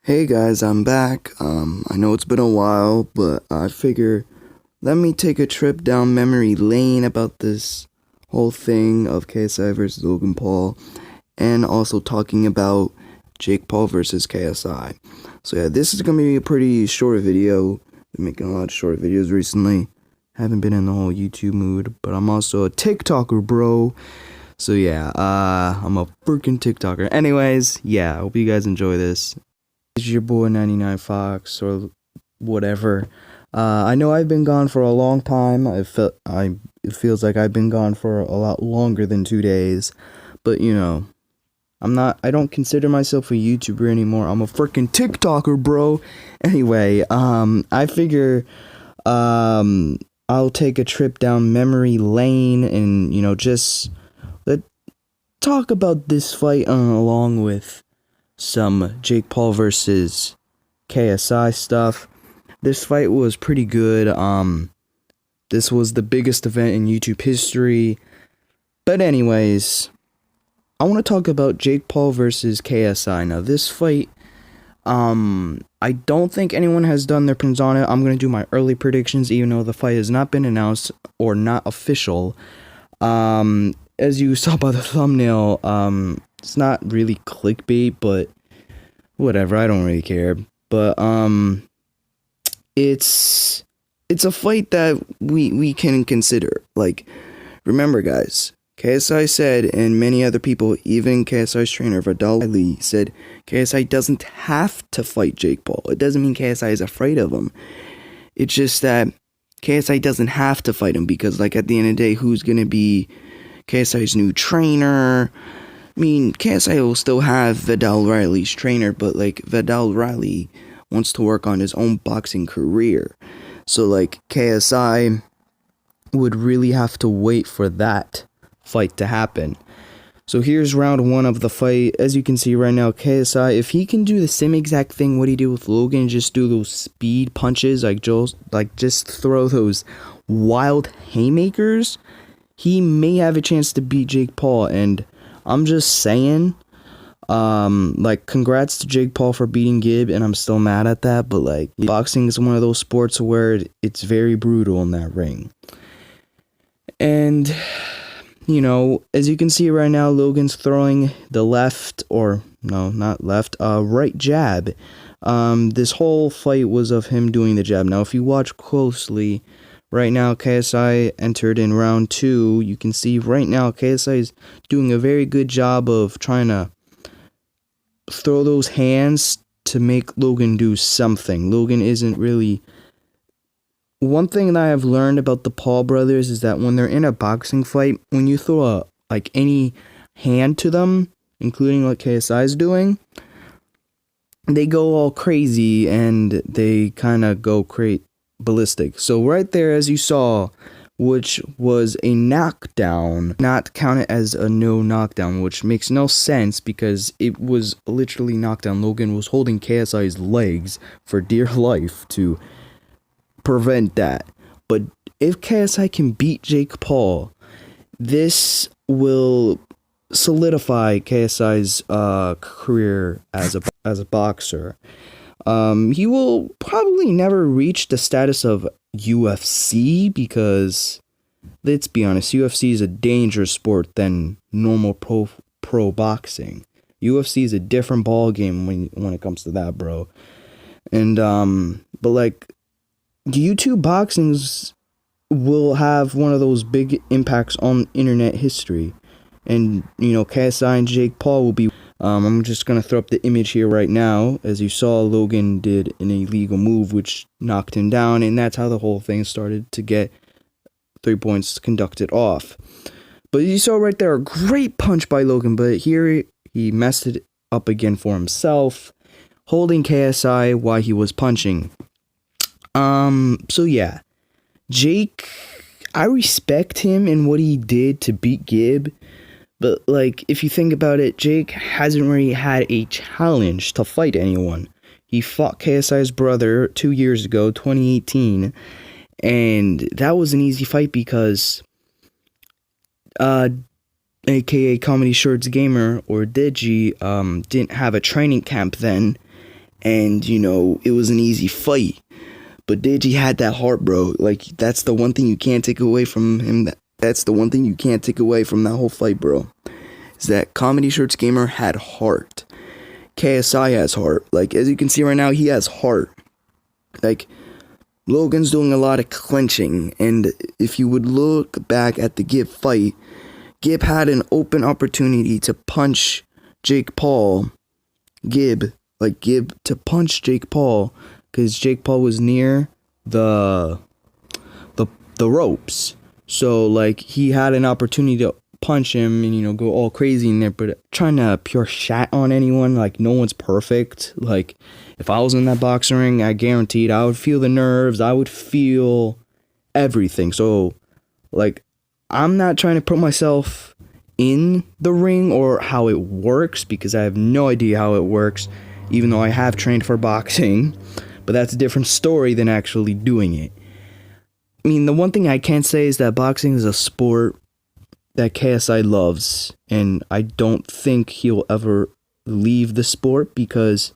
Hey guys, I'm back. I know it's been a while, but I figure let me take a trip down memory lane about this whole thing of KSI versus Logan Paul, and also talking about Jake Paul versus KSI. So yeah, this is gonna be a pretty short video. Been making a lot of short videos recently. Haven't been in the whole YouTube mood, but I'm also a TikToker, bro. So yeah, I'm a freaking TikToker. Anyways, yeah, I hope you guys enjoy this. This is your boy 99 Fox or whatever. I know I've been gone for a long time. It feels like I've been gone for a lot longer than 2 days. But I don't consider myself a YouTuber anymore. I'm a freaking TikToker, bro. Anyway, I figure I'll take a trip down memory lane and just let talk about this fight along with some Jake Paul versus KSI stuff. This fight was pretty good. This was the biggest event in YouTube history. But anyways, I want to talk about Jake Paul versus KSI. Now, this fight, I don't think anyone has done their predictions on it. I'm going to do my early predictions, even though the fight has not been announced or not official. As you saw by the thumbnail, it's not really clickbait, but whatever, I don't really care. But it's a fight that we can consider. Like, remember guys, KSI said, and many other people, even KSI's trainer Vidal Riley, said KSI doesn't have to fight Jake Paul. It doesn't mean KSI is afraid of him. It's just that KSI doesn't have to fight him, because like at the end of the day, who's gonna be KSI's new trainer? I mean, KSI will still have Vidal Riley's trainer, but like Vidal Riley wants to work on his own boxing career. So like KSI would really have to wait for that fight to happen. So here's round one of the fight. As you can see right now, KSI, if he can do the same exact thing what he did with Logan, just do those speed punches, just throw those wild haymakers, he may have a chance to beat Jake Paul. And I'm just saying, congrats to Jake Paul for beating Gib, and I'm still mad at that, but like, boxing is one of those sports where it's very brutal in that ring. And as you can see right now, Logan's throwing the right jab. This whole fight was of him doing the jab. Now, if you watch closely, right now, KSI entered in round 2. You can see right now, KSI is doing a very good job of trying to throw those hands to make Logan do something. Logan isn't really... One thing that I have learned about the Paul brothers is that when they're in a boxing fight, when you throw any hand to them, including what KSI is doing, they go all crazy and they kind of go ballistic. So right there, as you saw, which was a knockdown, not counted as a no knockdown, which makes no sense because it was literally knockdown. Logan was holding KSI's legs for dear life to prevent that. But if KSI can beat Jake Paul, this will solidify KSI's career as a boxer. He will probably never reach the status of UFC, because let's be honest, UFC is a dangerous sport than normal pro boxing. UFC is a different ball game when it comes to that, bro. And but like, YouTube boxings will have one of those big impacts on internet history. And KSI and Jake Paul will be... I'm just going to throw up the image here right now. As you saw, Logan did an illegal move which knocked him down, and that's how the whole thing started to get 3 points conducted off. But you saw right there a great punch by Logan, but here he messed it up again for himself, holding KSI while he was punching. So yeah, Jake, I respect him and what he did to beat Gib. But, like, if you think about it, Jake hasn't really had a challenge to fight anyone. He fought KSI's brother 2 years ago, 2018, and that was an easy fight because, aka Comedy Shorts Gamer, or Digi, didn't have a training camp then, and it was an easy fight. But Deji had that heart, bro. Like, that's the one thing you can't take away from him. That's the one thing you can't take away from that whole fight, bro. Is that Comedy Shirts Gamer had heart. KSI has heart. Like, as you can see right now, he has heart. Like, Logan's doing a lot of clinching. And if you would look back at the Gib fight, Gib had an open opportunity to punch Jake Paul. Gib to punch Jake Paul, because Jake Paul was near the ropes. So, like, he had an opportunity to punch him and, go all crazy in there. But trying to pure shat on anyone, like, no one's perfect. Like, if I was in that boxing ring, I guaranteed I would feel the nerves. I would feel everything. So, like, I'm not trying to put myself in the ring or how it works, because I have no idea how it works, even though I have trained for boxing. But that's a different story than actually doing it. I mean, the one thing I can say is that boxing is a sport that KSI loves, and I don't think he'll ever leave the sport, because